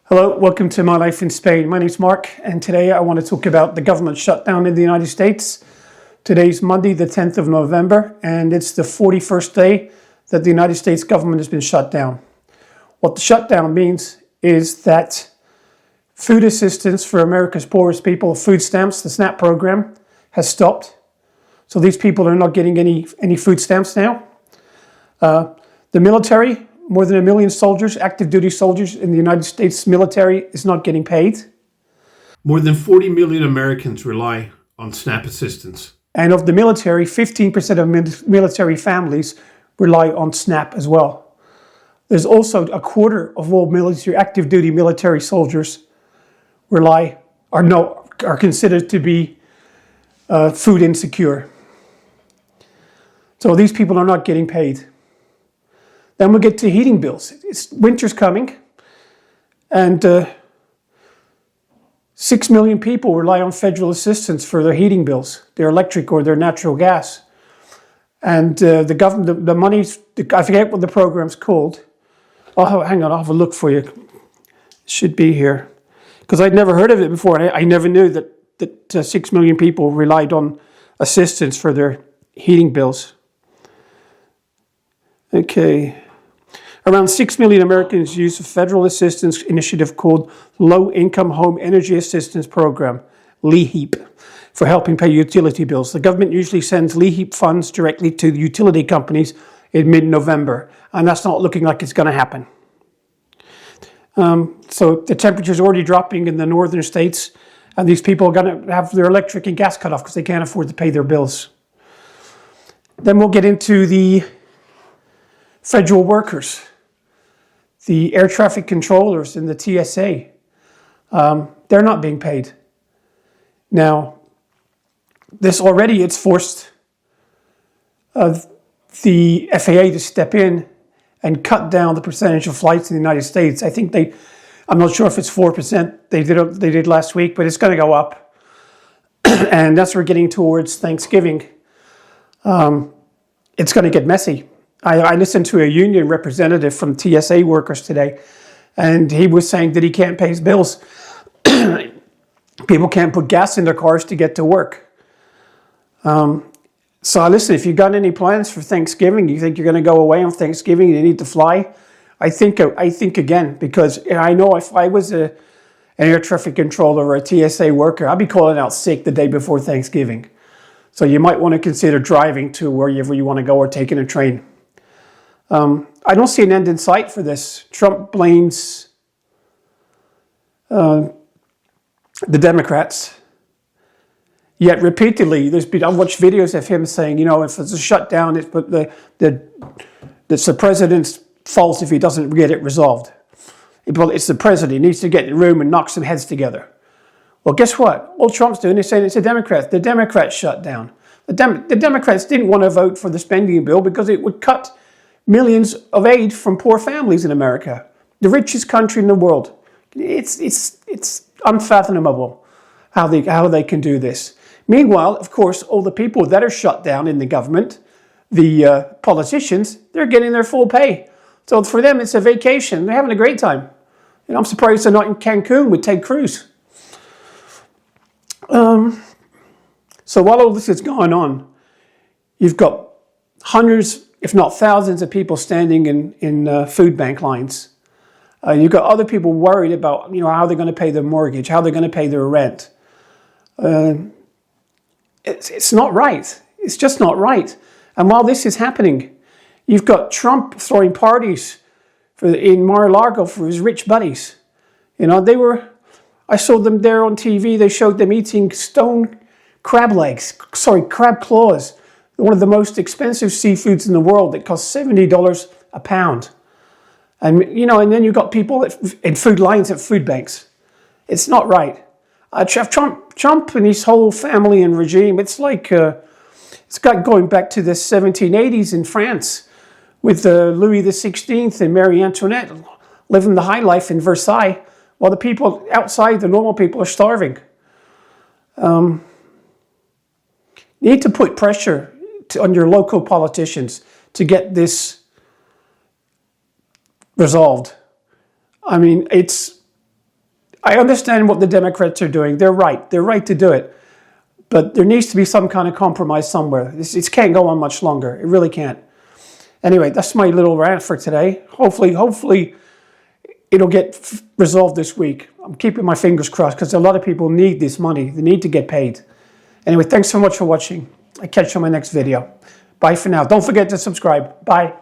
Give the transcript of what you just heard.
Hello, welcome to My Life in Spain. My name's Mark, and today I want to talk about the government shutdown in the United States. Today's Monday, the 10th of November, and it's the 41st day that the United States government has been shut down. What the shutdown means is that food assistance for America's poorest people, food stamps, the SNAP program, has stopped. So these people are not getting any food stamps now. The military, more than 1 million soldiers, active duty soldiers in the United States military, is not getting paid. More than 40 million Americans rely on SNAP assistance. And of the military, 15% of military families rely on SNAP as well. There's also a quarter of all military, active duty military soldiers are considered to be food insecure. So these people are not getting paid. Then we'll get to heating bills. Winter's coming, and 6 million people rely on federal assistance for their heating bills, their electric or their natural gas. And the government, the money, I forget what the program's called. Oh, hang on, I'll have a look for you. It should be here. Because I'd never heard of it before, and I never knew that 6 million people relied on assistance for their heating bills. Okay. Around 6 million Americans use a federal assistance initiative called Low Income Home Energy Assistance Program, LEHEAP, for helping pay utility bills. The government usually sends LEHEAP funds directly to the utility companies in mid-November, and that's not looking like it's going to happen. So the temperature's already dropping in the northern states, and these people are going to have their electric and gas cut off because they can't afford to pay their bills. Then we'll get into the federal workers, the air traffic controllers in the TSA. They're not being paid. Now, it's forced the FAA to step in and cut down the percentage of flights in the United States. I think I'm not sure if it's 4% they did last week, but it's going to go up. And that's we're getting towards Thanksgiving. It's going to get messy. I listened to a union representative from TSA workers today, and he was saying that he can't pay his bills. People can't put gas in their cars to get to work. So listen, if you've got any plans for Thanksgiving, you think you're going to go away on Thanksgiving and you need to fly, I think again, because I know if I was an air traffic controller or a TSA worker, I'd be calling out sick the day before Thanksgiving. So you might want to consider driving to wherever you want to go or taking a train. I don't see an end in sight for this. Trump blames the Democrats. Yet repeatedly, I've watched videos of him saying, if it's a shutdown, it's the president's fault if he doesn't get it resolved. It's the president. He needs to get in the room and knock some heads together. Well, guess what? All Trump's doing is saying it's the Democrats. The Democrats shut down. The Democrats didn't want to vote for the spending bill because it would cut millions of aid from poor families in America, the richest country in the world. It's unfathomable how they can do this. Meanwhile, of course, all the people that are shut down in the government, the politicians, they're getting their full pay. So for them, it's a vacation. They're having a great time. And I'm surprised they're not in Cancun with Ted Cruz. So while all this is going on, you've got hundreds, if not thousands of people standing in food bank lines. You've got other people worried about, how they're going to pay their mortgage, how they're going to pay their rent. It's not right. It's just not right. And while this is happening, you've got Trump throwing parties in Mar-a-Lago for his rich buddies. I saw them there on TV. They showed them eating crab claws. One of the most expensive seafoods in the world that costs $70 a pound. And then you've got people in food lines at food banks. It's not right. Trump and his whole family and regime, it's like, it's got going back to the 1780s in France with Louis XVI and Marie Antoinette living the high life in Versailles while the people outside, the normal people, are starving. You need to put pressure on your local politicians to get this resolved. I mean, I understand what the Democrats are doing. They're right. They're right to do it. But there needs to be some kind of compromise somewhere. This can't go on much longer. It really can't. Anyway, that's my little rant for today. Hopefully it'll get resolved this week. I'm keeping my fingers crossed because a lot of people need this money. They need to get paid. Anyway, thanks so much for watching. I'll catch you on my next video. Bye for now. Don't forget to subscribe. Bye.